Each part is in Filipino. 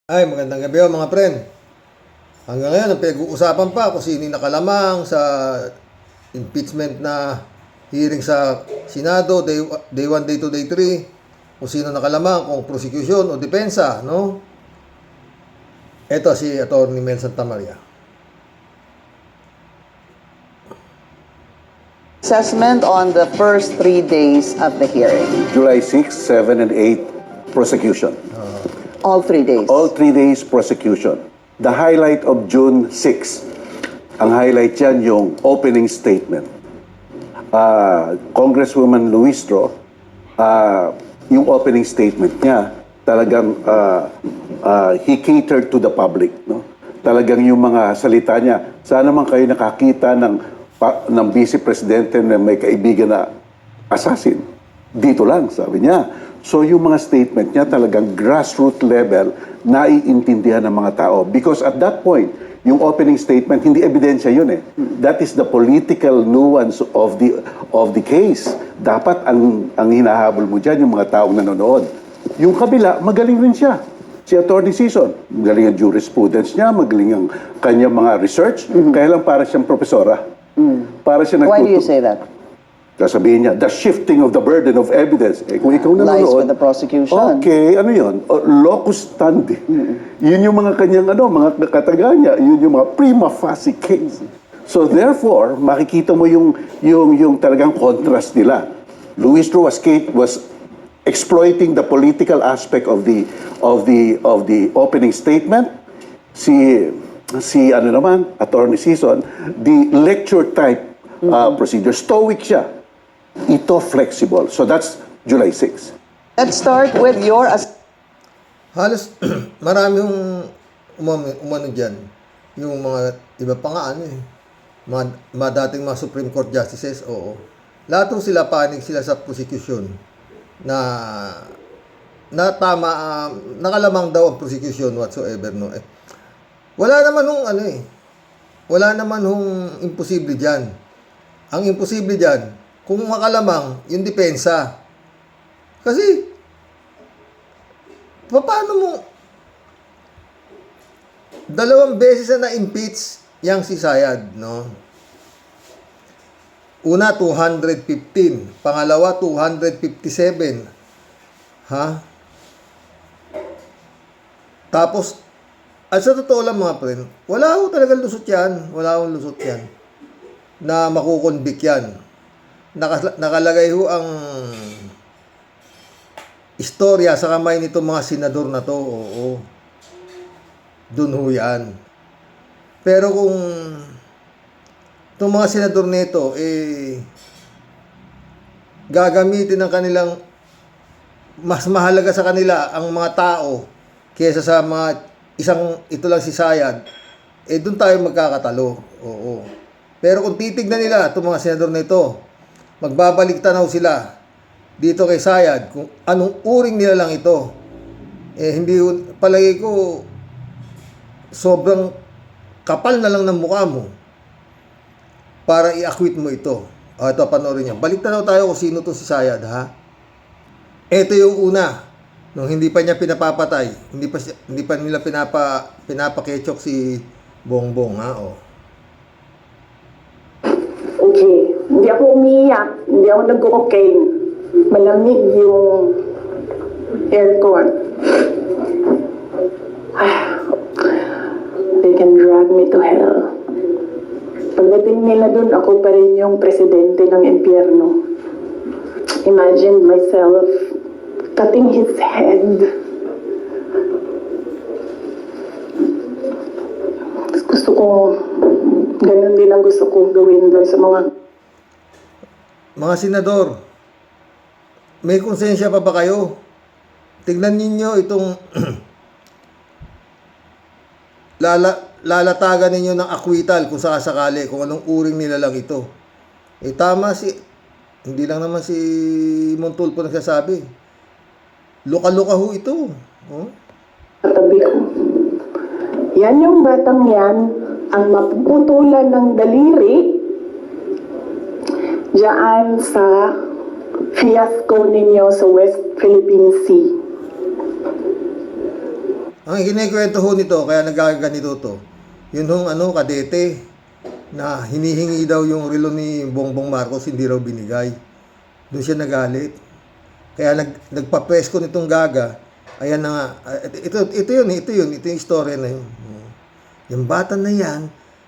Ay, magandang gabi mga friend. Hanggang ngayon, ang pinag-uusapan pa kung sino yung nakalamang sa impeachment na hearing sa Senado, day 1, day 2, day 3. Kung sino nakalamang, kung prosecution o depensa, no? Ito si Atty. Mel Santamaria. Assessment on the first 3 days of the hearing. July 6, 7, and 8, prosecution. All 3 days. All 3 days prosecution. The highlight of June 6, ang highlight yan yung opening statement. Congresswoman Luistro, yung opening statement niya, talagang he catered to the public. No? Talagang yung mga salita niya, saan naman kayo nakakita ng Vice Presidente na may kaibigan na assassin? Dito lang, sabi niya. So yung mga statement niya talagang grassroots level naiintindihan ng mga tao. Because at that point, yung opening statement, hindi ebidensya yun eh. That is the political nuance of the case. Dapat ang hinahabol mo dyan yung mga taong nanonood. Yung kabila, magaling rin siya. Si Atty. Sison, magaling ang jurisprudence niya, magaling ang kanyang mga research, kaya lang para siyang profesora. Para siya Why do you say that? Sasabihin niya, the shifting of the burden of evidence. Eh, kung ikaw nanonood, Lies with the prosecution. okay, ano yun? Locus standi. Yun yung mga kanyang, mga kataga niya. Yun yung mga prima facie case. So therefore, makikita mo yung talagang contrast nila. Luistro was exploiting the political aspect of the opening statement. Si ano naman, Atty. Sison, the lecture type procedure. Stoic siya. Ito flexible. So that's July 6. Let's start with your... Halos marami yung umano dyan. Yung mga iba pa nga mga dating mga Supreme Court Justices, oo. Lahat sila panig sila sa prosecution na tama, nakalamang daw ang prosecution whatsoever, no. Wala naman hong imposible dyan. Ang imposible dyan, kung makalamang yung depensa. Kasi, paano mo 2 beses na na-impeach yang si Sayad, no? Una, 215. Pangalawa, 257. Ha? Tapos, at sa totoo lang mga friend, wala ho talagang lusot yan. Wala akong lusot yan na makukonvict yan. Nakalagay ho ang istorya sa kamay nitong mga senador na to. Oo. Dun ho yan. Pero kung itong mga senador nito, gagamitin ng kanilang, mas mahalaga sa kanila ang mga tao kaysa sa mga ito lang si Sayad, dun tayo magkakatalo. Oo. Pero kung titignan nila itong mga senador na ito, magbabalik tanaw sila dito kay Sayad kung anong uring nila lang ito. Hindi, palagi ko, sobrang kapal na lang ng mukha mo para i-acquit mo ito. Ito, panoorin niyo. Balik tanaw tayo kung sino to si Sayad, ha? Ito yung una, nung hindi pa niya pinapapatay, hindi pa nila pinapakechok si Bongbong, ha? Okay, hindi ako umiiyak, hindi ako nagko-cocaine. Malamig yung aircon. They can drag me to hell. Pagdating nila dun, ako pa rin yung presidente ng impyerno. Imagine myself cutting his head. Gusto ko, ganun din ang gusto ko gawin doon sa mga senador. May konsensya pa ba kayo? Tignan ninyo itong lalatagan ninyo ng acquittal kung sakasakali, kung anong uring nila lang ito. Tama hindi lang naman si Montulfo nagsasabi. Luka-luka ho ito. katabi ko. Yan yung batang yan, ang mapuputulan ng daliri diyan sa fiasco ninyo sa West Philippine Sea. Ang kinikwento ho nito, kaya nagkaganito to, yun hong kadete, na hinihingi daw yung relo ni Bongbong Marcos, hindi raw binigay. Doon siya nagalit. Kaya nagpapresko nitong Gaga. Ayan na nga. Ito yung istorya na yun. Yung bata na yan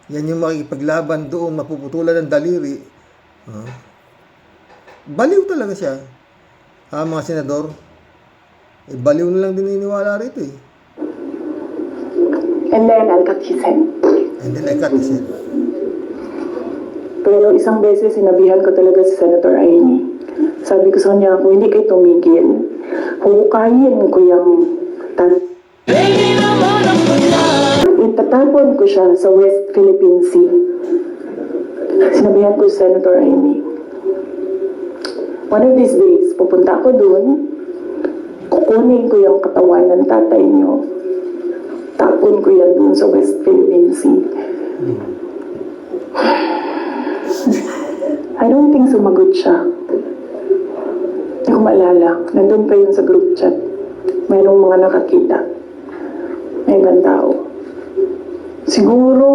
yung makikipaglaban doon, mapuputulan ng daliri. Baliw talaga siya. Mga senador. Baliw na lang dininiwala rito eh. And then I'll cut his head. And then I cut his head. Pero isang beses sinabihan ko talaga si Senator Amy. Sabi ko sa kanya, kung hindi kayo tumigil, hukayin ko yung itatapon ko siya sa West Philippine Sea. Sinabihan ko si Senator Amy, one of these days, pupunta ako doon, kukunin ko yung katawan ng tatay niyo, tapon ko yan doon sa West Philippine Sea. I don't think sumagot siya. Hindi ko maalala. Nandun pa yun sa group chat. Mayroong mga nakakita. May ibang tao. Siguro,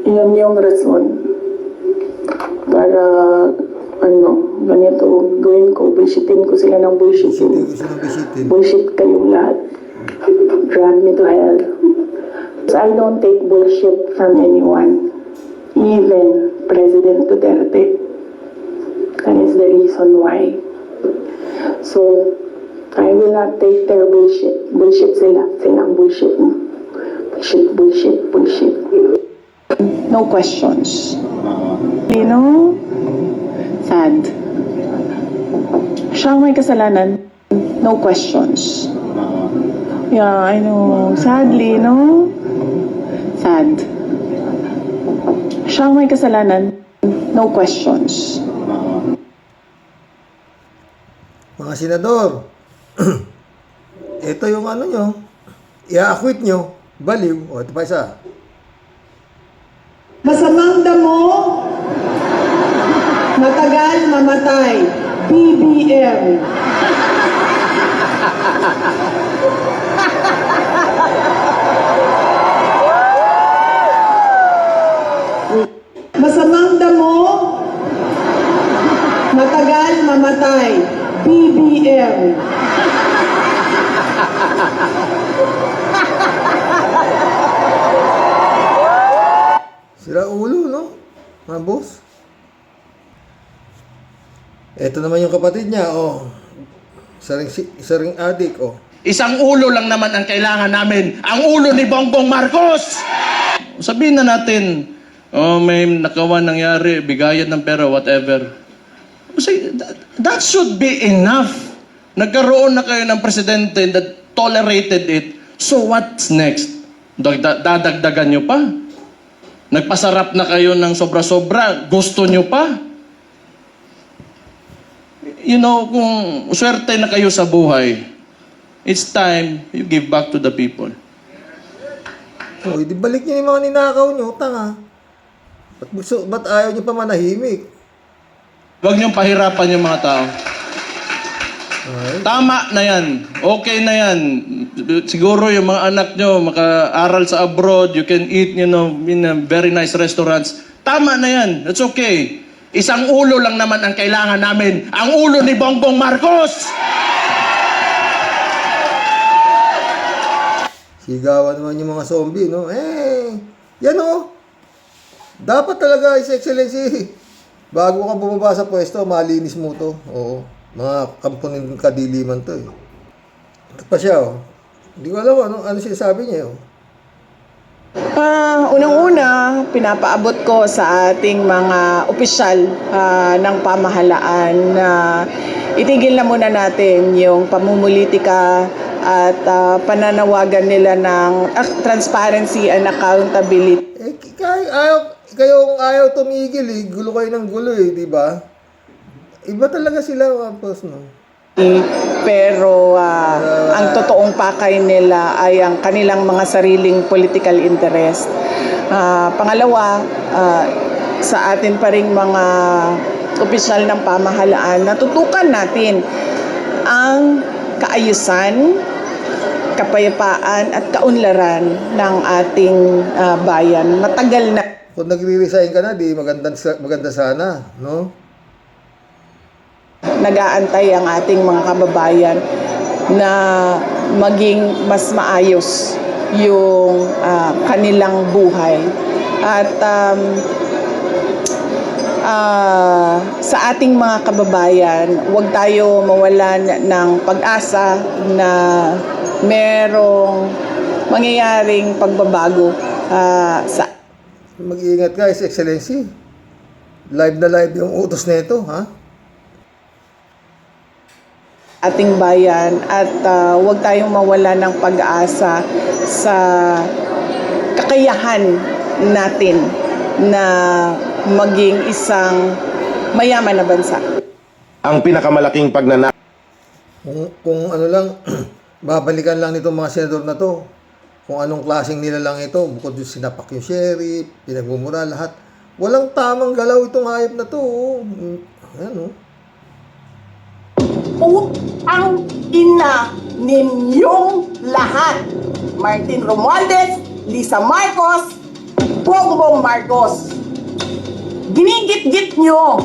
yan yung rason para, ganito, gawin ko, bullshitin ko sila ng bullshitin. Bullshit kayong lahat. Drag me to hell. So I don't take bullshit from anyone. Even President Duterte. That is the reason why. So, I will not take their bullshit. Bullshit sila. Silang bullshit. Bullshit. No questions. Sad. Siya ang may kasalanan. No questions. Yeah, I know. Sadly, no? Sad. Siya ang may kasalanan. No questions. Mga senador, ito yung nyo, i-acquit nyo, baliw. O, ito pa isa. Masamang damo, matagal mamatay. BBM. Masamang damo, matagal mamatay. BBM. Sira ulo, no? Mga boss. Ito naman yung kapatid niya, Isa ring adik, Isang ulo lang naman ang kailangan namin. Ang ulo ni Bongbong Marcos! Sabihin na natin, may nakawan nangyari, bigayan ng pera, whatever. Kasi that should be enough. Nagkaroon na kayo ng presidente that tolerated it. So what's next? Dadagdagan nyo pa? Nagpasarap na kayo ng sobra-sobra. Gusto nyo pa? You know, kung swerte na kayo sa buhay, it's time you give back to the people. Di balik niyo yung mga ninakaw nyo, tanga. Ba't ayaw nyo pa manahimik? Huwag niyong pahirapan yung mga tao. Tama na yan. Okay na yan. Siguro yung mga anak nyo maka-aral sa abroad, you can eat, in a very nice restaurants. Tama na yan. That's okay. Isang ulo lang naman ang kailangan namin. Ang ulo ni Bongbong Marcos! Sigawan naman yung mga zombie, no? Yan Dapat talaga, His Excellency, bago ka bumaba sa pwesto, malinis mo to. Oo. Mga kampunin kadiliman to eh. Ito pa siya, Hindi ko alam ano sinasabi niya, Unang-una, pinapaabot ko sa ating mga opisyal ng pamahalaan na itigil na muna natin yung pamumulitika at pananawagan nila ng transparency and accountability. Ayaw tumigil gulo kayo ng gulo di ba? Iba talaga sila, boss, no? Pero ang totoong pakay nila ay ang kanilang mga sariling political interest. Pangalawa, sa atin pa ring mga opisyal ng pamahalaan, natutukan natin ang kaayusan, kapayapaan at kaunlaran ng ating bayan. Matagal na Kung nagre-resign ka na, di maganda sana, no? nag-aantay ang ating mga kababayan na maging mas maayos yung kanilang buhay. At sa ating mga kababayan, huwag tayo mawalan ng pag-asa na merong mangyayaring pagbabago sa Mag-iingat ka, His Excellency. Live na live yung utos na ito, ha? ating bayan at huwag tayong mawala ng pag-asa sa kakayahan natin na maging isang mayaman na bansa. Ang pinakamalaking pagnanakaw Kung ano lang, babalikan lang nitong mga senador na to. Kung anong klaseng nila lang ito, bukod yung sinapak yung sheriff, pinagmumura lahat. Walang tamang galaw itong hayop na to. Ayan, oh. Putang ina ninyong lahat. Martin Romualdez, Lisa Marcos, Bongbong Marcos. Ginigit-git nyo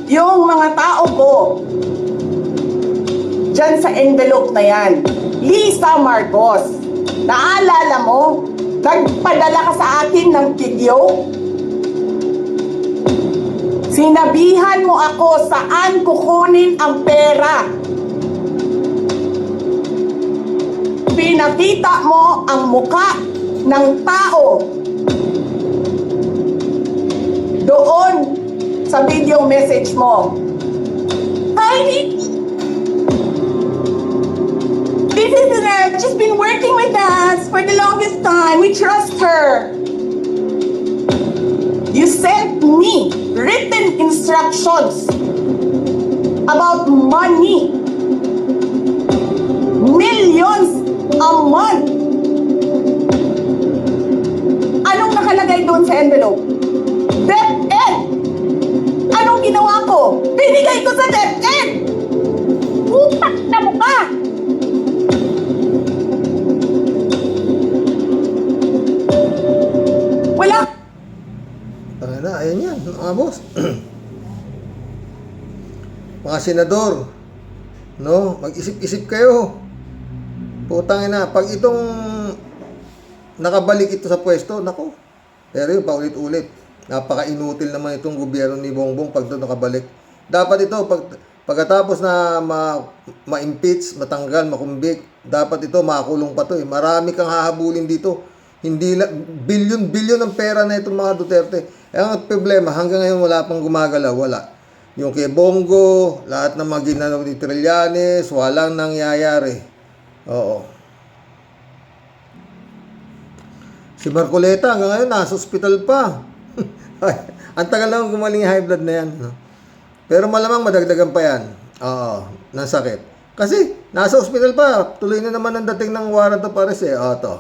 yung mga tao ko dyan sa envelope na yan. Lisa Marcos, naalala mo? Nagpadala ka sa akin ng video? Sinabihan mo ako saan kukunin ang pera. Pinakita mo ang muka ng tao doon sa video message mo. Hi, this is she's been working with us for the longest time. We trust her. You sent me written instructions about money. Millions a month. Anong nakalagay doon sa envelope? DepEd. Anong ginawa ko? Binigay ko sa DepEd. Utak na mukha. Wala. Tangina na, ayan yan, mga boss. Mga senador, no, mag-isip-isip kayo. Putang ina, pag itong nakabalik ito sa pwesto, nako. Pero yun, paulit-ulit. Napaka-inutil naman itong gobyerno ni Bongbong pag doon nakabalik. Dapat ito, pagkatapos na ma-impeach, matanggal, makumbik, dapat ito makulong pa to eh. Marami kang hahabulin dito. Hindi bilyon ang pera na itong mga Duterte. Ang problema, hanggang ngayon wala pang gumagalaw, wala. Yung kay Bongo, lahat ng mga ginanaw ni Trillanes, walang nangyayari. Oo. Si Marcoleta, hanggang ngayon, nasa ospital pa. Ang tagal lang gumaling yung high blood na yan. No? Pero malamang madagdagan pa yan. Oo, ng sakit. Kasi, nasa ospital pa. Tuloy na naman ang dating ng warrant of arrest eh. O, to.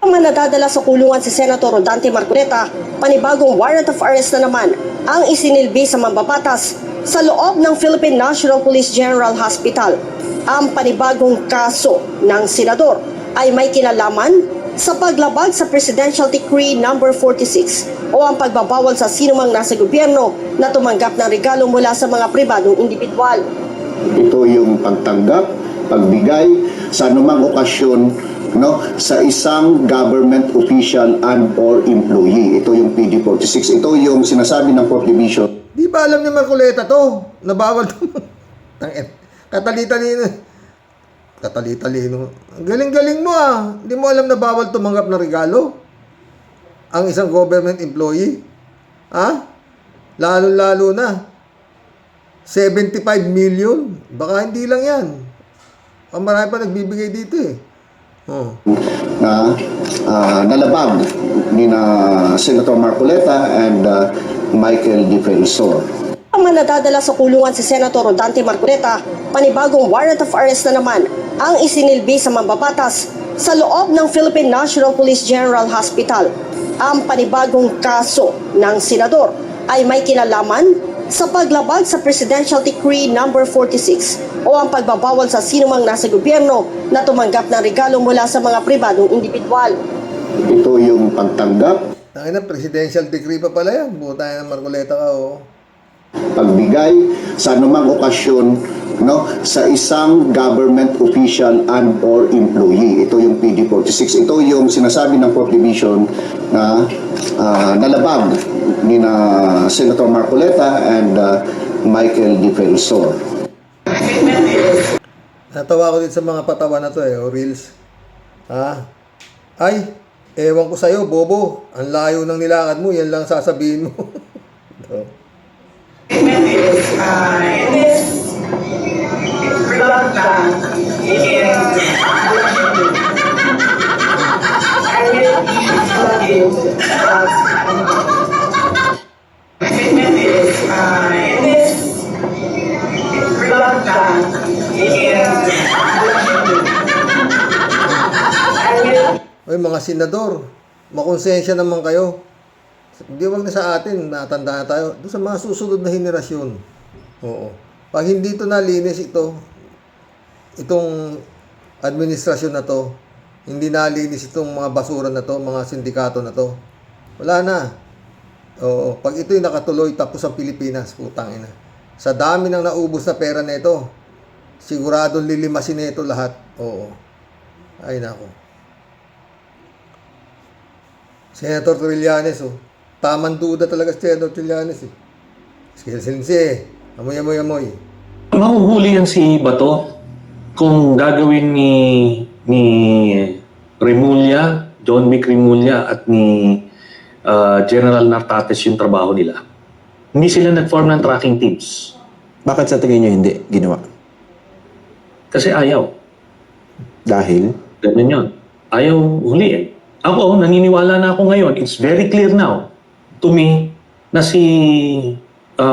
Ang nadadala sa kulungan si Senator Rodante Marcoleta, panibagong warrant of arrest na naman ang isinilbi sa mambabatas sa loob ng Philippine National Police General Hospital. Ang panibagong kaso ng senador ay may kinalaman sa paglabag sa Presidential Decree No. 46 o ang pagbabawal sa sinumang nasa gobyerno na tumanggap ng regalo mula sa mga pribadong individual. Ito yung pagtanggap, pagbigay sa anumang okasyon sa isang government official and or employee. Ito yung PD46. Ito yung sinasabi ng 4th Division. Di ba alam ni Marcoleta to? Nabawal to. Katali-talino. Galing-galing mo ah. Hindi mo alam na bawal tumanggap ng regalo? Ang isang government employee? Ha? Lalo-lalo na. 75 million? Baka hindi lang yan. Ang marami pa nagbibigay dito eh. Oh. Na nalabag ni Senator Marcoleta and Michael Defensor. Ang manadadala sa kulungan si Senator Rodante Marcoleta, panibagong warrant of arrest na naman ang isinilbi sa mambabatas sa loob ng Philippine National Police General Hospital. Ang panibagong kaso ng senador ay may kinalaman sa paglabag sa Presidential Decree No. 46 o ang pagbabawal sa sinumang nasa gobyerno na tumanggap ng regalo mula sa mga pribadong individual. Ito yung pagtanggap, Tangina, presidential decree pa pala yan. Buta na Marcoleta ka, oh. pagbigay sa anumang okasyon, no, sa isang government official and or employee. Ito yung PD 46. Ito yung sinasabi ng 4th Division na nalabag ni na Senator Marcoleta and Michael Defensor. Natawa ko din sa mga patawa na to o reels. Ha? Ay, ewan ko sa'yo, bobo. Ang layo ng nilakad mo, yan lang sasabihin mo. Oy, mga senador, makonsensya naman kayo. Hindi, wag na sa atin, natanda na tayo. Doon sa mga susunod na henerasyon. Oo. Pag hindi ito nalinis itong administrasyon na to, hindi nalinis itong mga basura na to, mga sindikato na to, wala na. Oo. Pag ito'y nakatuloy, tapos ang Pilipinas, putang ina. Sa dami ng naubos na pera nito, siguradong lilimasin nito lahat. Oo. Ay, nako. Senator Trillanes, oh. Tamang duda talaga si Senator Trillanes, eh. Silsi, amoy. Mahuhuli yan si Bato kung gagawin ni Remulla, John Vic Remulla at ni General Nartates yung trabaho nila. Hindi sila nag-form ng tracking teams. Bakit sa tingin nyo hindi ginawa? Kasi ayaw. Dahil? Ganun yun. Ayaw huliin. Ako, naniniwala na ako ngayon. It's very clear now to me na si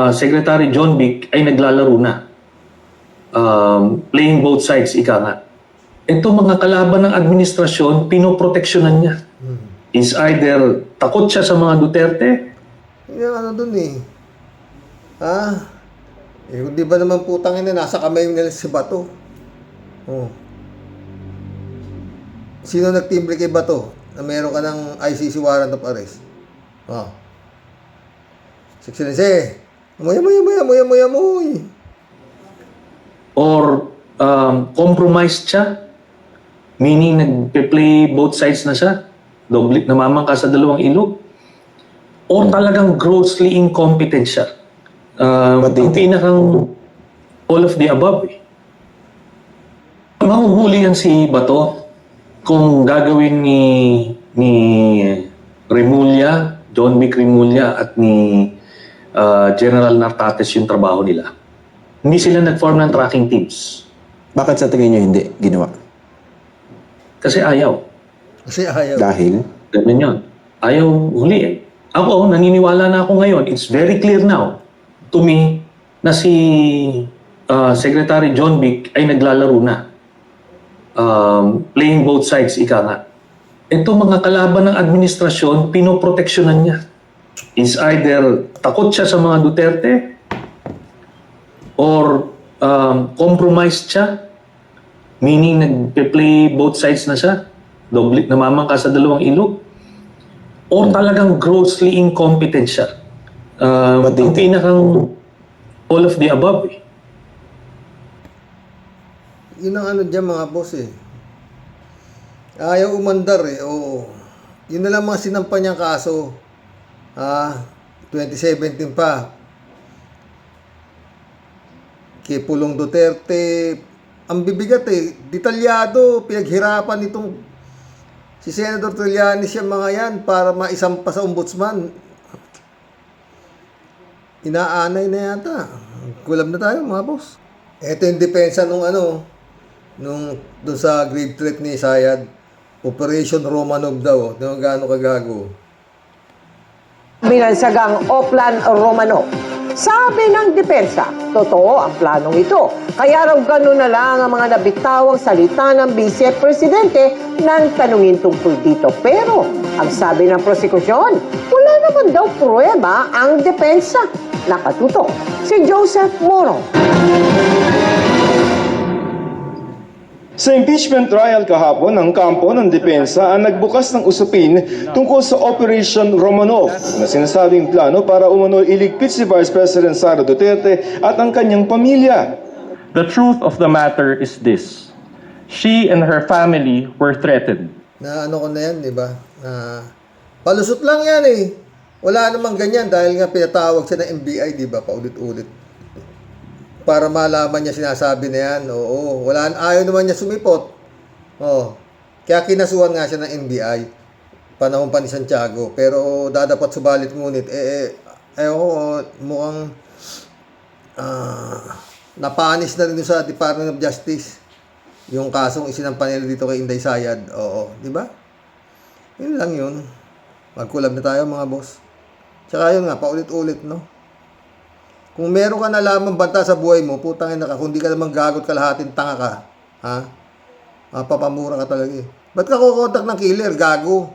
Secretary John Vic ay naglalaro na. Playing both sides, ika nga. Ito mga kalaban ng administrasyon, pinoproteksyonan niya. Is either takot siya sa mga Duterte. Yung ano dun eh. Di ba naman putang ina, nasa kamay nila si Bato. Oh. Sino nagtimbre kay Bato na meron ka ng ICC warrant of arrest? Oh. Excellency, amoy. Or compromised siya. Meaning, nagpe-play both sides na siya. Namamangka sa dalawang ilog. Or talagang grossly incompetent siya. Ang pinakang all of the above. Mahuhuli yan si Bato kung gagawin ni Remulla, John Vic Remulla at ni General Nartates yung trabaho nila. Hindi sila nag-form ng tracking teams. Bakit sa tingin nyo hindi ginawa? Kasi ayaw. Dahil? Ganun yun. Ayaw huliin. Ako, naniniwala na ako ngayon. It's very clear now to me na si Secretary John Vic ay naglalaro na. Playing both sides, ika nga. Ito mga kalaban ng administrasyon, pinoproteksyonan niya. Is either takot siya sa mga Duterte or compromised siya. Meaning, nagpe-play both sides na siya. Namamangka sa dalawang ilog. Or talagang grossly incompetent siya. Ang pinakang all of the above. Yun ang ano dyan mga boss eh. Ayaw umandar eh. Oo. Yun na lang mga sinampa niyang kaso. 2017 pa. Kay Pulong Duterte. Ang bibigat eh. Detalyado. Pinaghirapan itong si Senator Trillanes yung mga yan para maisampa sa ombudsman. Inaanay na yata. Kulab na tayo mga boss. Ito yung depensa nung doon sa grave threat ni Sayad. Operation Romanov daw. Di ba gaano kagago? Binansagang Oplan Romanov. Sabi ng depensa, totoo ang planong ito. Kaya raw gano'n na lang ang mga nabitawang salita ng Vice Presidente nang tanungin tungkol dito. Pero, ang sabi ng prosekusyon, wala naman daw pruweba ang depensa. Nakatutok si Joseph Moro. Sa impeachment trial kahapon, ang kampo ng depensa ang nagbukas ng usapin tungkol sa Operation Romanov na sinasabing plano para umano iligpit si Vice President Sara Duterte at ang kanyang pamilya. The truth of the matter is this. She and her family were threatened. Na ano ko na yan, di ba? Palusot lang yan eh. Wala namang ganyan dahil nga pinatawag siya ng NBI, di ba? Paulit-ulit. Para malaman niya sinasabi na yan. Oo, ayaw naman niya sumipot. Oo. Kaya kinasuhan nga siya ng NBI. Panahon pa ni Santiago. Pero dadapat subalit ngunit. Mukhang napanis na rin sa Department of Justice. Yung kasong isinampa nila dito kay Inday Sayad. Oo, di ba? Yun lang yun. Magkulab na tayo mga boss. Tsaka yun nga, paulit-ulit, no? Kung meron ka na lamang banta sa buhay mo, putangin na ka, kung di ka naman gagot kalahating tanga ka, ha? Mapapamura ka talaga eh. Ba't ka kukontak ng killer? Gago.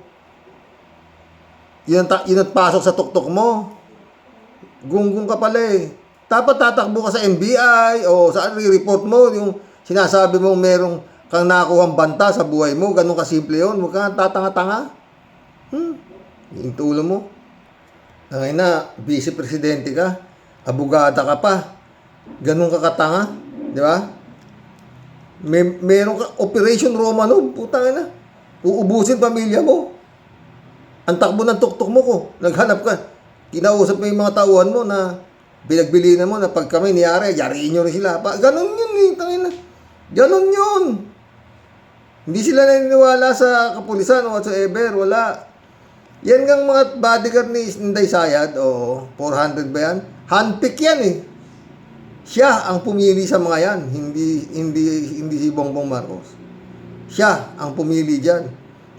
Yun ang pasok sa tuktok mo. Gunggong ka pala eh. Dapat tatakbo ka sa NBI o saan re-report mo yung sinasabi mo merong kang nakuhang banta sa buhay mo. Ganun kasimple yun. Huwag ka tatanga-tanga. Yung tulo mo. Ngayon na, vice-presidente ka. Abogada ka pa. Ganun ka katanga. Di ba? Meron ka Operation Romanov. Putang ina. Uubusin pamilya mo. Ang takbo ng tuktok mo ko. Naghanap ka. Kinausap mo yung mga tauhan mo na binagbilinan mo na pag kami niyari, yariin nyo rin sila. Ganun yun eh. Tangina. Ganun yun. Hindi sila naniniwala sa kapulisan o whatsoever. Wala. Yan ngang mga bodyguard ni Inday Sayad. O 400 ba yan? Handpick yan eh. Siya ang pumili sa mga yan. Hindi si Bongbong Marcos. Siya ang pumili dyan.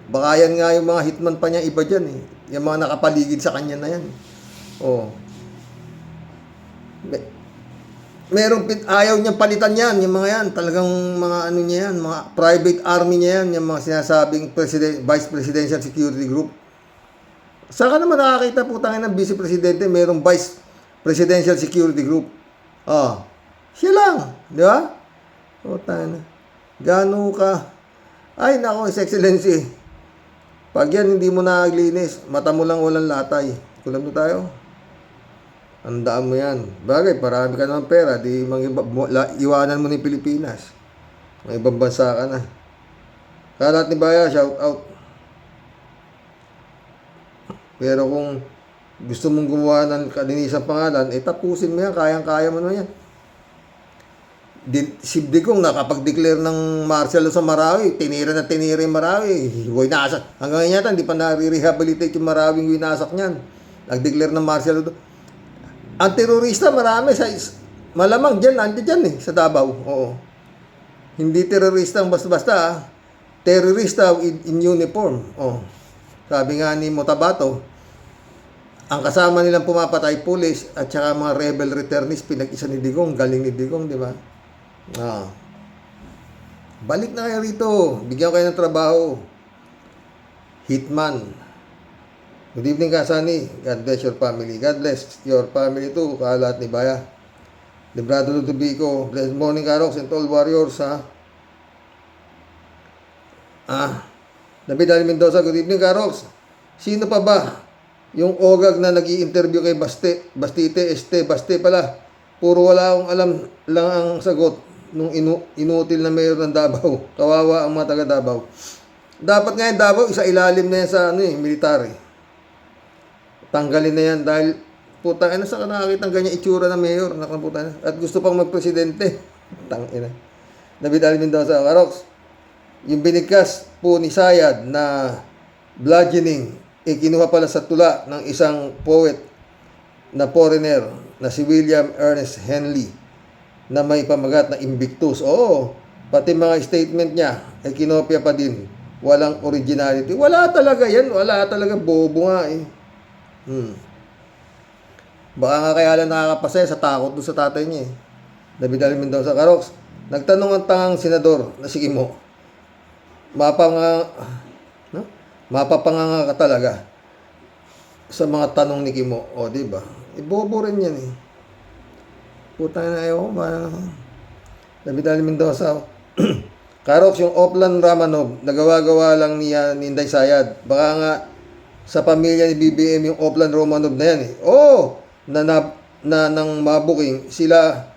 Baka yan nga yung mga hitman pa niya iba dyan eh. Yung mga nakapaligid sa kanya na yan. Oh. Ayaw niyang palitan yan. Yung mga yan. Talagang mga ano niya yan. Mga private army niya yan. Yung mga sinasabing Vice Presidential Security Group. Saka naman nakakita po tayo ng Vice Presidente. Merong Vice Presidential Security Group. Siya lang. Di ba? O, tayo na. Gano ka? Ay, nako, His Excellency. Pag yan hindi mo naglinis, mata mo lang walang latay. Kulam na tayo. Andaan mo yan. Bagay, parami ka naman pera. Di iwanan mo ni Pilipinas. May ibang bansa ka na. Kalat ni Baya, shout out. Pero kung gusto mong gumawa ng kalinisang pangalan, tapusin mo yan, kayang-kaya mo na yan. Si Digong nakapag-declare ng martial law sa Marawi, tinira yung Marawi, winasak. Hanggang ngayon yata, hindi pa nare-rehabilitate yung Marawing winasak niyan. Nag-declare ng martial law. Ang terorista, marami, malamang dyan, nandiyan dyan eh, sa Davao. Oo. Hindi terorista ang basta-basta, terorista in uniform. Oh. Sabi nga ni Motabato, ang kasama nilang pumapatay pulis at saka mga rebel returnees, pinag-isa ni Digong, galing ni Digong, di ba? Balik na kayo rito, bigyan kayo ng trabaho. Hitman. Good evening, Kasani. God bless your family. God bless your family too, Kalat ni Baya. Librado Lutubico. Blessed morning, Karox and all warriors, ha? David Ali Mendoza, good evening, Karox. Sino pa ba yung ogag na nag-i-interview kay Baste pala? Puro wala akong alam lang ang sagot nung inutil na mayor ng Davao. Kawawa ang mga taga Davao. Dapat nga yung Davao, isa ilalim na yan sa military. Tanggalin na yan dahil putang ina sa nakakita ng ganyan itsura ng mayor. At gusto pang magpresidente. Tangina. David Ali Mendoza, Karox. Yung binigkas po ni Sayad na bludgeoning, kinuha pala sa tula ng isang poet na foreigner na si William Ernest Henley na may pamagat na Invictus. Oo, pati mga statement niya ay kinopya pa din. Walang originality. Wala talaga yan. Wala talaga. Bobo nga eh. Baka nga kaya lang nakakapasaya sa takot doon sa tatay niya eh. David Ali Mendoza, Karox. Nagtanong ang tangang senador na si Imo. Mapapanganga ka talaga sa mga tanong ni Kimo. O, di ba? Bobo rin yan eh. Putang na ayaw ko ba? David Mendoza. Karox, yung Oplan Romanov, nagawa-gawa lang niya ni Inday Sayad. Baka nga sa pamilya ni BBM yung Oplan Romanov na yan eh. Nang mabuking, sila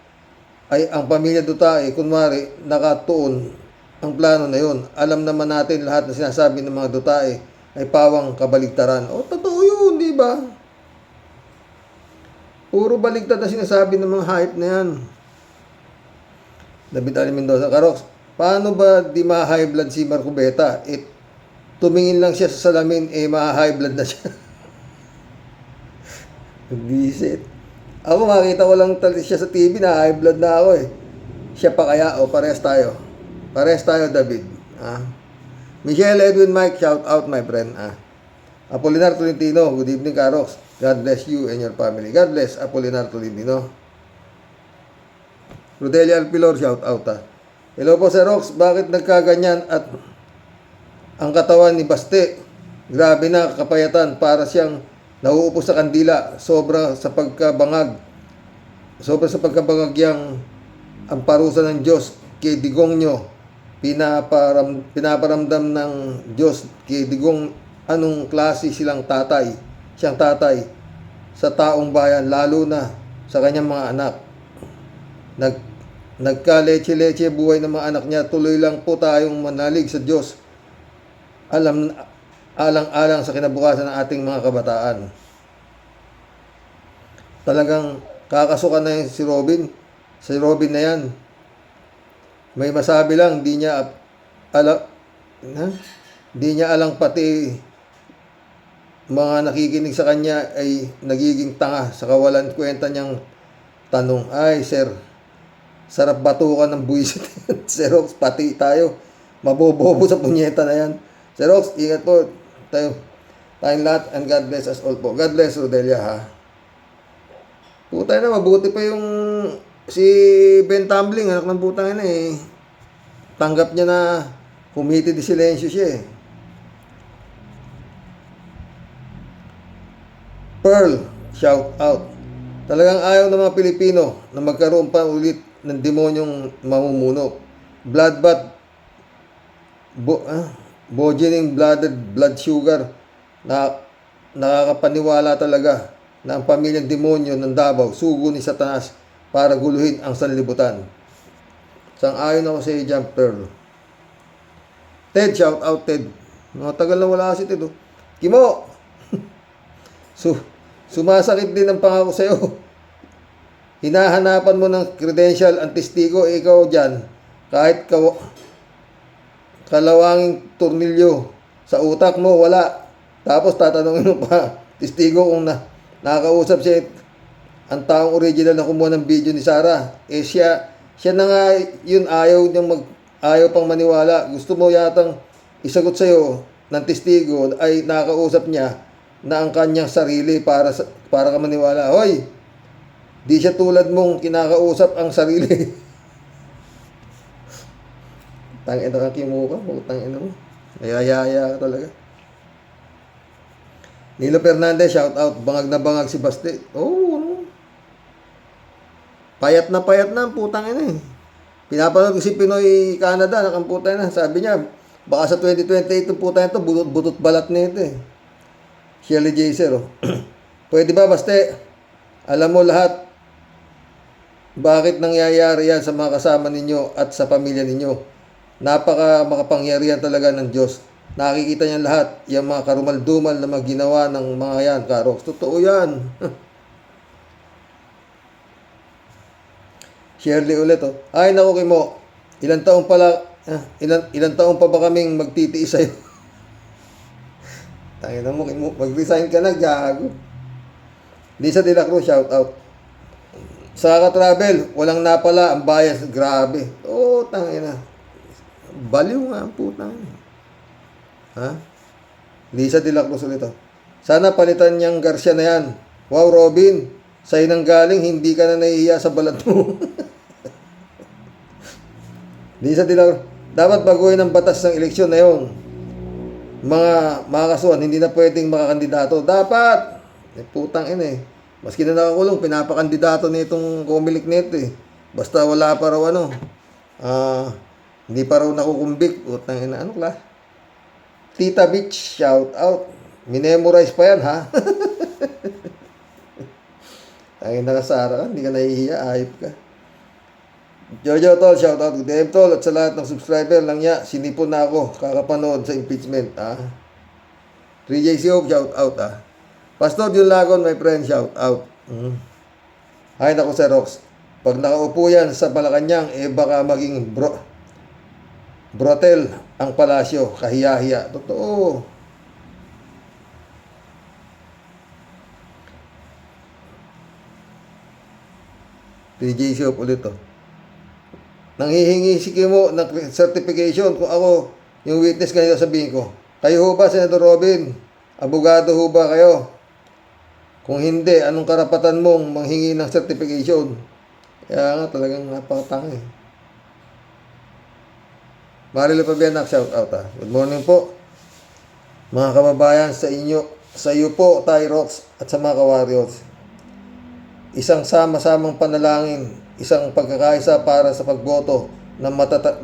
ay ang pamilya Dutae, kunwari, nakatuon ang plano na yun. Alam naman natin lahat na sinasabi ng mga Dutae ay pawang kabaligtaran. Totoo yun, di ba? Puro baligtad na sinasabi ng mga hype na yan. David Ali Mendoza, Karox, paano ba di ma-high blood si Marco Beta? Tumingin lang siya sa salamin, ma-high blood na siya. Visit. Ako makita ko lang siya sa TV na high blood na ako eh. Siya pa kaya? Parehas tayo. Parehas tayo, David. Michelle Edwin Mike, shout out my friend. Apolinar Tolentino, good evening, Karox. God bless you and your family. God bless, Apolinar Tolentino. Rodelia Alpilor, shout out. Hello po, Sir Rox. Bakit nagkaganyan at ang katawan ni Baste? Grabe na kapayatan, para siyang nauupo sa kandila. Sobra sa pagkabangag yang ang parusa ng Diyos kay Digong nyo. Pinaparamdam ng Diyos kay Digong anong klase siyang tatay sa taong bayan, lalo na sa kanyang mga anak. Nagka-leche-leche buhay ng mga anak niya. Tuloy lang po tayong manalig sa Diyos. Alang-alang sa kinabukasan ng ating mga kabataan. Talagang kakasukan na si Robin. Si Robin na yan. May masabi lang, di niya alang pati mga nakikinig sa kanya ay nagiging tanga sa kawalan kwenta niyang tanong. Ay, sir, sarap batukan ng buwisit. Sir Rox, pati tayo. Mabobobo sa punyeta na yan. Sir Rox, ingat po. Tayong lahat, and God bless us all po. God bless Rodelia, ha. Putay na, mabuti pa yung si Ben Tumbling, anak ng putang na eh. Tanggap niya na committed di silensyo siya eh. Pearl, shout out. Talagang ayaw ng mga Pilipino na magkaroon pa ulit ng demonyong mamumuno. Bloodbath, burgeoning blood sugar, na nakakapaniwala talaga na ang pamilyang demonyo ng Davao, sugo ni Satanas para guluhin ang sanlibutan. Sang-ayon ako sa Jump Pearl. Ted, shout out Ted. Tagal na wala si Ted. Kimo! Sumasakit din ang pangako sa'yo. Hinahanapan mo ng credential ang testigo, ikaw dyan, kahit kalawanging tornilyo sa utak mo, wala. Tapos tatanungin mo pa, testigo kung nakakausap siya ang taong original na kumuha ng video ni Sarah. Siya na nga yun, ayaw pang maniwala. Gusto mo yatang isagot sa'yo ng testigo ay nakakausap niya na ang kanyang sarili para ka maniwala. Hoy, di siya tulad mong kinakausap ang sarili. Tangina ka kimuha, tangina mo. Ayayaya ka talaga. Nilo Fernandez, shout out. Bangag na bangag si Baste. No. Payat na ang putang ina eh. Pinapanood ko si Pinoy Canada, nakamputay na. Sabi niya, baka sa 2028 yung putang ito, butot balat na ito eh. Shirley Jaser, pwede ba, Baste? Alam mo lahat bakit nangyayari yan sa mga kasama ninyo at sa pamilya ninyo. Napaka makapangyarihan talaga ng Diyos. Nakikita niyan lahat, yung mga karumal-dumal na maginawa ng mga yan, Karox. Totoo yan. Shirley ulit, Ay, naku Kimo, ilang taon pa ba kaming magtitiis sa'yo? Tangina mo, mag-resign ka na, gago. Lisa De La Cruz, shout out. Sa ka-travel, walang napala, ang bias, grabe. Tangina. Baliw nga ang putang. Ha? Lisa De La Cruz ulit, Sana palitan niyang Garcia na yan. Wow, Robin, sa'yo nang galing, hindi ka na nahihiya sa balat mo. Lisa De La Cruz, dapat baguhin ang batas ng eleksyon na yun. Mga kasuhan, hindi na pwedeng makakandidato. Dapat! Putang ina eh. Maski na nakakulong, pinapakandidato nitong Comelec nito eh. Basta wala pa raw hindi pa raw nakukumbik. Utang ina, ano klas? Tita Beach, shout out. Minemorize pa yan, ha? Tangin na ka, Sara, hindi ka nahihiya, ayop ka. Jojo Tol, shout out. Good day, Tol. At sa lahat ng subscriber lang niya, sinipon na ako kakapanood sa impeachment, ha? 3JC Hope, shout out, ha? Pastor Jun Lagon, my friend, shout out. Ay, naku, Sir Rox. Pag nakaupo yan sa Malacanang, baka maging brothel ang palasyo, kahiya-hiya. Totoo. PJ Shop ulit to. Nanghihingi si Kimo ng certification kung ako yung witness kanina sabihin ko. Kayo ho ba, Senator Robin? Abogado ho ba kayo? Kung hindi, anong karapatan mong manghingi ng certification? Kaya nga talagang napakatanga eh. Marilo Pabianak, shout out ha. Good morning po. Mga kababayan, sa iyo po, Tyrox, at sa mga ka-warriors. Isang sama-samang panalangin, isang pagkakaisa para sa pagboto ng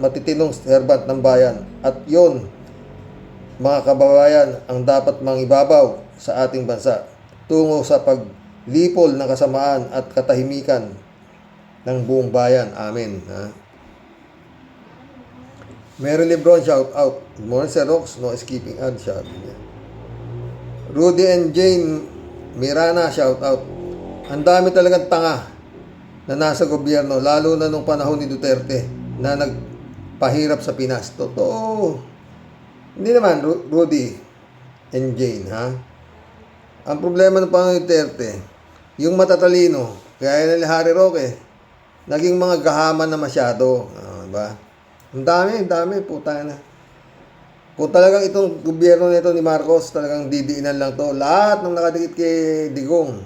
matitinong servant ng bayan. At yon, mga kababayan, ang dapat mangibabaw sa ating bansa tungo sa paglipol ng kasamaan at katahimikan ng buong bayan. Amen. Ha? Mary Lebron, shout out. Good morning, Sir Rox. No skipping ad, shout out. Rudy and Jane Mirana, shout out. Ang dami talagang tanga na nasa gobyerno, lalo na nung panahon ni Duterte na nagpahirap sa Pinas. Totoo. Hindi naman, Rudy and Jane, ha? Ang problema ng panahon ni Duterte, yung matatalino, gaya na ni Harry Roque, naging mga gahaman na masyado. Diba? Ang dami, puta na. Kung talagang itong gobyerno nito ni Marcos, talagang didiinan lang to. Lahat ng nakadikit kay Digong,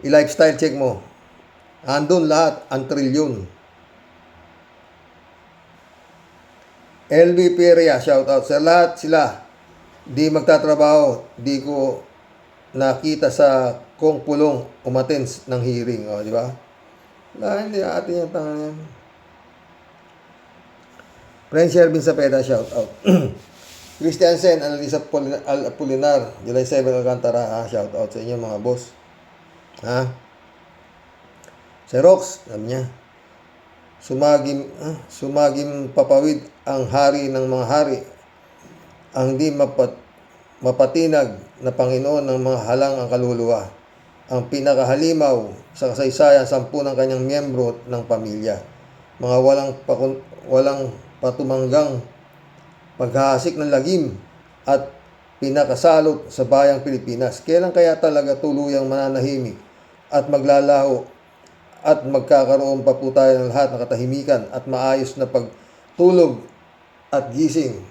i-lifestyle check mo. Andun lahat, ang trilyon. LB Perea, shout out. Sa lahat sila, di magtatrabaho, di ko nakita sa kong pulong umatens ng hearing. O, di ba? Hindi atin yung tanga yan. Friend Shervin Sapeda, shout out. Christiansen, Analisa Apolinar, July 7 Alcantara, shout out sa inyo mga boss. Ha? Si Rox, sabi niya, sumagim papawid ang hari ng mga hari, ang di mapatinag na Panginoon ng mga halang ang kaluluwa, ang pinakahalimaw sa kasaysayan 10 ng kanyang miyembro ng pamilya, mga walang patumanggang paghahasik ng lagim at pinakasalot sa bayang Pilipinas. Kailan kaya talaga tuluyang mananahimik at maglalaho at magkakaroon pa po tayo ng lahat ng katahimikan at maayos na pagtulog at gising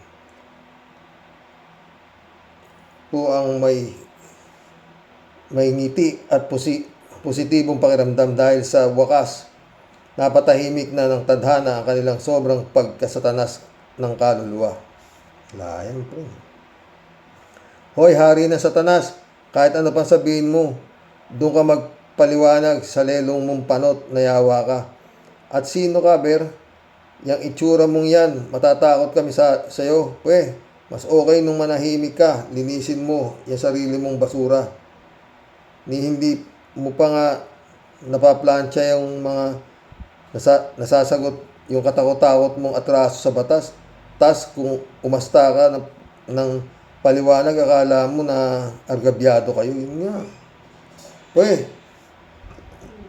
po ang may ngiti at positibong pakiramdam dahil sa wakas napatahimik na ng tadhana ang kanilang sobrang pagkasatanas ng kaluluwa. Layan po. Hoy, hari ng Satanas, kahit ano pang sabihin mo, doon ka magpaliwanag sa lelong mong panot na yawa ka. At sino ka, Ber? Yang itsura mong yan, matatakot kami sa iyo. Pwe, mas okay nung manahimik ka, linisin mo yung sarili mong basura. Hindi mo pa nga napaplansya yung mga nasasagot yung katakot-takot mong atraso sa batas. Tas kung umasta ka ng paliwanag, akala mo na argabyado kayo. Yun nga. Pwe,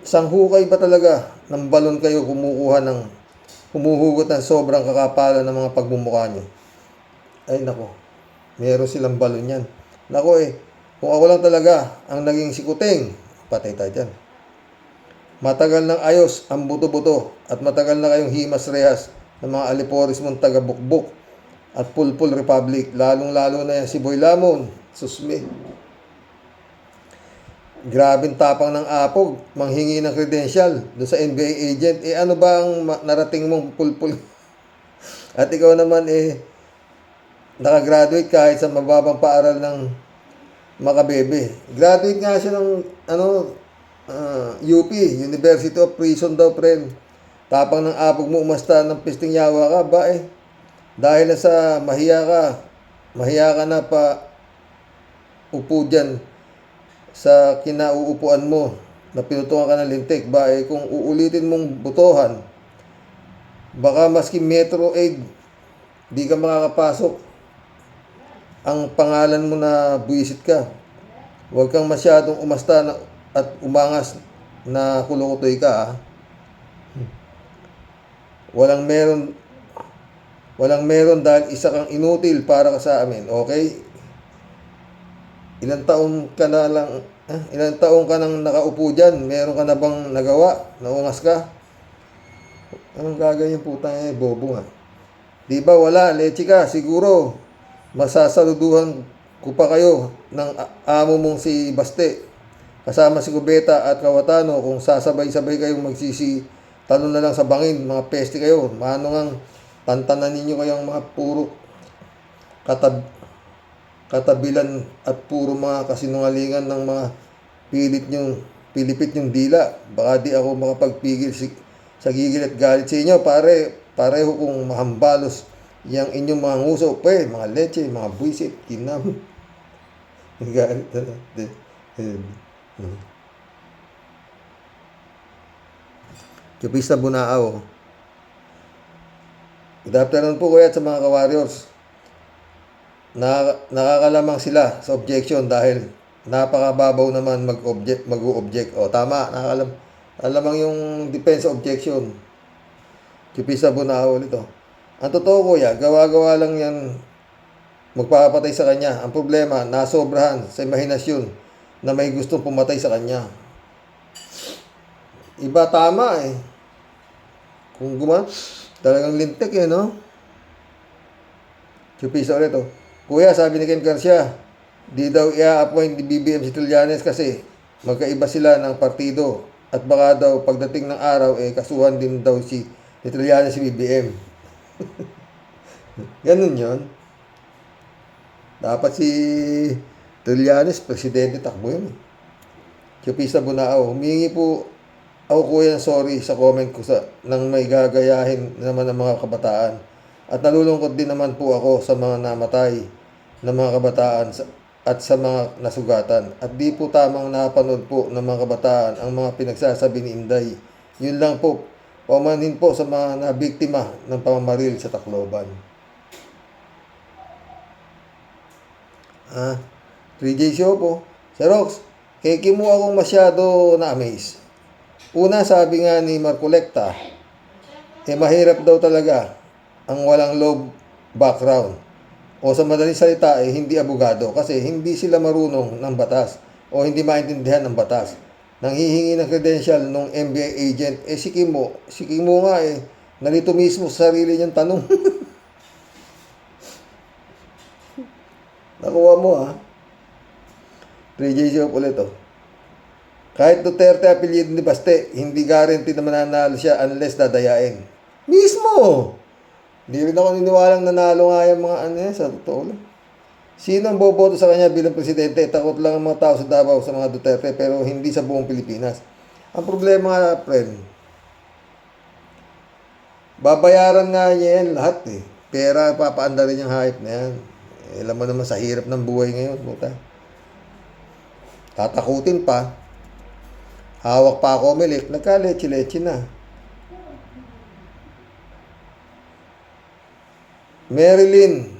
isang hukay ba talaga ng balon kayo humuhugot ng sobrang kakapalan ng mga pagmumukha nyo? Ay nako, meron silang balon yan. Nako kung ako lang talaga ang naging sikuting, patay tayo dyan. Matagal ng ayos ang buto-buto at matagal na kayong himas-rehas ng mga aliporis mong taga-bukbuk at Pulpul Republic, lalong-lalo na yan si Boy Lamon, susmi. Grabing tapang ng apog, manghingi ng credential doon sa NBA agent. Ano ba ang narating mong Pulpul? At ikaw naman nakagraduate kahit sa mababang paaral ng makabebe. Graduate nga siya ng UP, University of Prison daw, friend. Tapang ng apog mo umasta ng pisting yawa ka, ba eh. Dahil na sa mahiya ka na pa upo dyan sa kinauupuan mo na pinutungan ka ng lintik, ba eh, kung uulitin mong butohan, baka maski Metro Aid, di ka makakapasok. Ang pangalan mo na buwisit ka. Huwag kang masyadong umasta at umangas na kulukutoy ka, ah. Walang meron dahil isa kang inutil para ka sa amin, okay? Ilang taon ka nang nakaupo dyan? Meron ka na bang nagawa? Naungas ka? Anong gaganyan putang bobo nga. Di ba wala, leche ka, siguro masasaluduhan ko pa kayo ng amo mong si Baste. Kasama si Cubeta at Kawatano kung sasabay-sabay kayong talon na lang sa bangin, mga peste kayo. Mano ngang tantanan ninyo kayong mga puro katabilan at puro mga kasinungalingan ng mga pilipit nyong dila. Baka di ako makapagpigil sa gigil at galit sa inyo, pareho kong mahambalos yang inyong mga nguso, mga leche, mga buwisit, kinam. Galit na. Chupista Bunao. Good afternoon po kuya at sa mga ka-warriors. Nakakalamang sila sa objection dahil napakababaw naman mag-object. O tama, alamang yung defense objection. Chupista Bunao ulit. Ang totoo kuya, gawa-gawa lang yan magpapatay sa kanya. Ang problema, nasobrahan sa imahinasyon na may gustong pumatay sa kanya. Iba tama eh. Kung talagang lintik eh, no? Chupisa ulit, Kuya, sabi ni Ken Garcia, di daw i-appoint ni BBM si Trillanes kasi magkaiba sila ng partido at baka daw pagdating ng araw kasuhan din daw ni Trillanes si BBM. Ganun yon. Dapat si Trillanes, presidente, takbo yun. Chupisa Bunao, humingi po ako kuya sorry sa comment ko nang may gagayahin naman ng mga kabataan. At nalulungkot din naman po ako sa mga namatay ng mga kabataan at sa mga nasugatan. At di po tamang napanood po ng mga kabataan ang mga pinagsasabi ni Inday. Yun lang po, paumanhin po sa mga nabiktima ng pamamaril sa Tacloban. 3J show po. Sir Rox, kaya mo akong masyado na-amaze. Una, sabi nga ni Marcolecta, mahirap daw talaga ang walang law background. O sa madaling salita, hindi abogado kasi hindi sila marunong ng batas o hindi maintindihan ng batas. Nanghihingi ng credential ng MBA agent, si Kimo nga nalito mismo sa sarili niyang tanong. Nakuha mo 3J show ulit Kahit Duterte apelyido ni Baste, hindi guarantee na mananalo siya unless dadayain. Mismo! Hindi rin ako niniwalang nanalo nga yung mga sa totoo lang. Sino ang boboto sa kanya bilang presidente? Takot lang ang mga tao sa Davao sa mga Duterte pero hindi sa buong Pilipinas. Ang problema nga, friend, babayaran nga niya yan lahat Pera, papaanda rin yung hype na yan. Alam mo naman sa hirap ng buhay ngayon, puta. Tatakutin pa. Hawak pa ako umilik, nagka-leche-leche na. Marilyn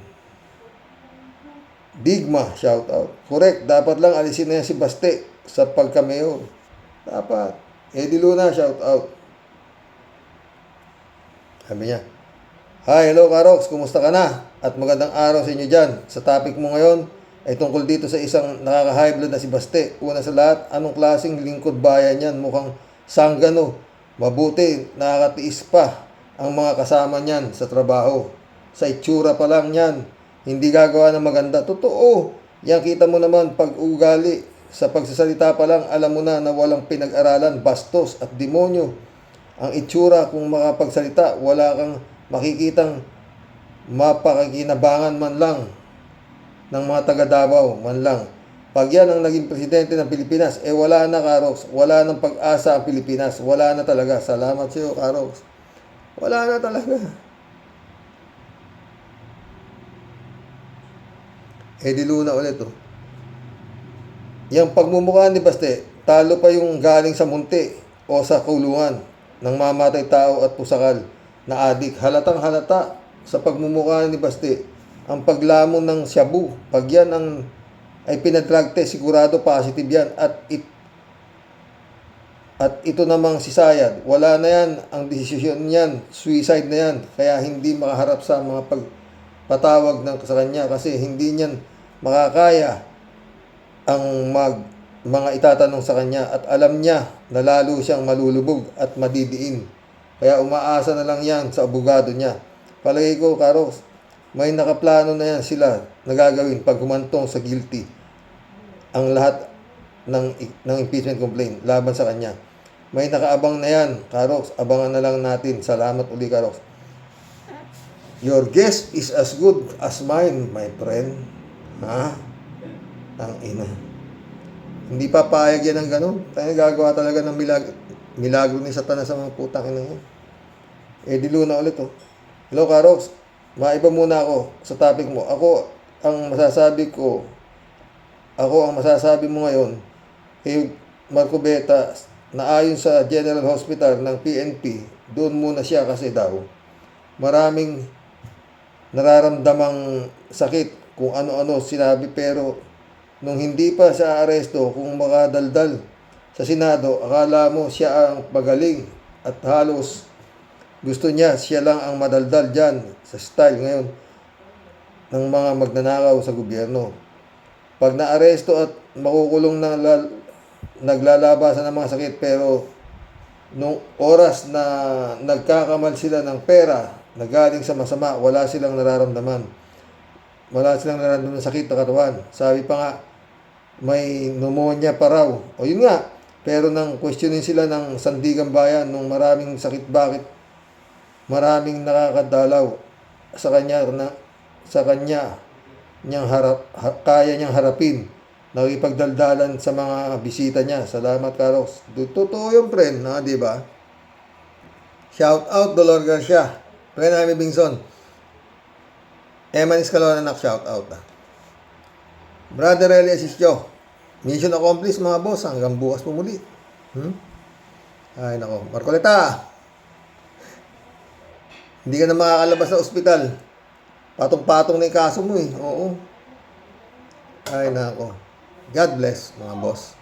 Digma, shout out. Correct, dapat lang alisin na yan si Baste sa pagka-mayor. Dapat. Eddie Luna, shout out. Sabi niya, hi, hello Karox, kumusta ka na? At magandang araw sa inyo dyan. Sa topic mo ngayon ay tungkol dito sa isang nakaka-high blood na si Baste. Una sa lahat, anong klaseng lingkod bayan yan? Mukhang sanggano. Mabuti, nakakatiis pa ang mga kasama niyan sa trabaho. Sa itsura pa lang yan, hindi gagawa ng maganda. Totoo, yan kita mo naman pag-ugali. Sa pagsasalita pa lang, alam mo na walang pinag-aralan, bastos at demonyo. Ang itsura kung makapagsalita, wala kang makikitang mapakikinabangan man lang ng mga taga Davao man lang. Pag yan ang naging presidente ng Pilipinas, wala na, Karox. Wala nang pag-asa ang Pilipinas. Wala na talaga. Salamat sa iyo, Karox. Wala na talaga. Di Luna ulit, oh. Yung pagmumukha ni Baste, talo pa yung galing sa munti o sa kulungan ng mamatay tao at pusakal na adik. Halatang halata sa pagmumukha ni Baste ang paglamon ng shabu. Pag yan ay pinadrag test, sigurado positive yan. At ito namang si Sayad, wala na yan. Ang desisyon niyan, suicide na yan. Kaya hindi makaharap sa mga pagpatawag sa kanya kasi hindi niyan makakaya ang mga itatanong sa kanya at alam niya na lalo siyang malulubog at madidiin. Kaya umaasa na lang yan sa abogado niya. Palagay ko, Karox, may nakaplano na yan sila na gagawin pag humantong sa guilty ang lahat ng impeachment complaint laban sa kanya. May nakaabang na yan, Karox. Abangan na lang natin. Salamat uli, Karox. Your guess is as good as mine, my friend. Ha? Ang ina. Hindi papayag yan ng ganun. Tayo gagawa talaga ng milagro ni Satanas sa mga putang ina yan. Di Luna ulit, oh. Hello, Karox. Maiba muna ako sa topic mo. Ako ang masasabi mo ngayon kay Marco Beta na ayon sa General Hospital ng PNP, doon muna siya kasi daw maraming nararamdamang sakit kung ano-ano sinabi, pero nung hindi pa siya aresto, kung makadaldal sa Senado, akala mo siya ang magaling at halos gusto niya siya lang ang madaldal dyan sa style ngayon ng mga magnanakaw sa gobyerno. Pag naaresto at makukulong na naglalabasan ng mga sakit, pero nung oras na nagkakamal sila ng pera na galing sa masama, wala silang nararamdaman. Wala silang nararamdaman ng sakit na katawan. Sabi pa nga, may pneumonia pa raw. O yun nga, pero nang questionin sila ng Sandigan Bayan nung maraming sakit, bakit maraming nakakadalaw sa kanya kaya niyang harapin, nakipagdaldalan sa mga bisita niya. Salamat, Karox. Totoo yung friend, di ba? Shout out Dolor Garcia, friend Jaime Bingson, Eman Escalona, shout out. Brother Eli Asisio, mission accomplished mga boss, hanggang bukas po muli. Ay nako, Marcoleta, hindi ka na makakalabas sa ospital. Patong-patong na yung kaso mo, eh. Oo. Ay nako. God bless mga boss.